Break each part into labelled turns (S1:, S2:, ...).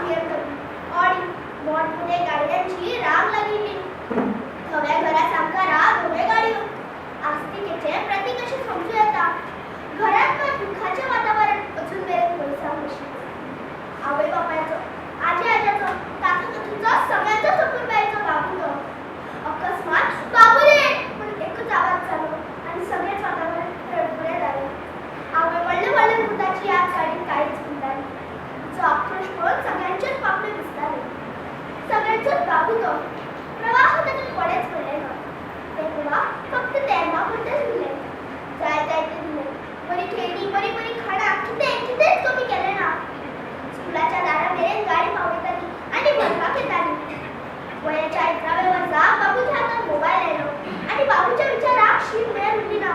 S1: BMW, Audi, मोठमोठे गाड्यांची रांग लागली. थव्या घरात सामकारा धोबे गाडीवर. आस्तिकेचे प्रतीक असे समजू येतात. घरात पण दुःखाचे वातावरण अजून मेरेत पैसा होशी. आवय बापायचं, आजी आज्याचं, काका काकीचं सगळ्यांचं सपून प्यायचं बाबूचं. अकस्मात बाबू रे पण एकच आवाज झाला आणि सगळेच वातावरण रडबडे झाले. आवय वळले वळले भूताची याद काढीत काहीच गुंडाळली. जो आक्रोश पळत सगळ्यांचेच पापले दिसताले. सगळ्यांचेच बाबूचं. प्रवाह त्यातून पडेच पडले ना. ते प्रवाह फक्त त्यांना पुरतेच दिले. जाय जाय ते दिले. बरी खेळणी बरी बरी खाणा कितेच कमी केले ना. स्कुलाच्या दारामेरेन गाडी पावताली आणि भरपाक येताली. वयाच्या 11व्या वर्षात बाबूच्या हातात मोबाईल आलो आणि बाबूच्या विचारात शीट मिळत होती ना.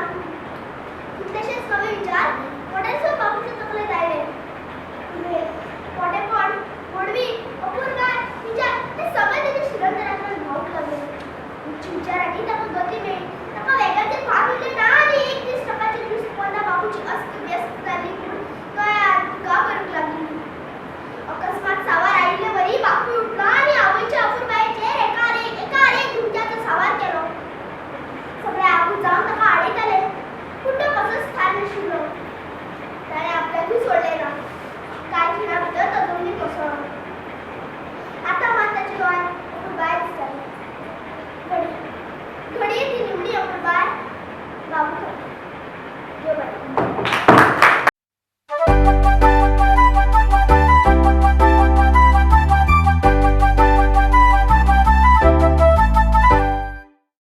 S1: कितलेशेच नवे विचार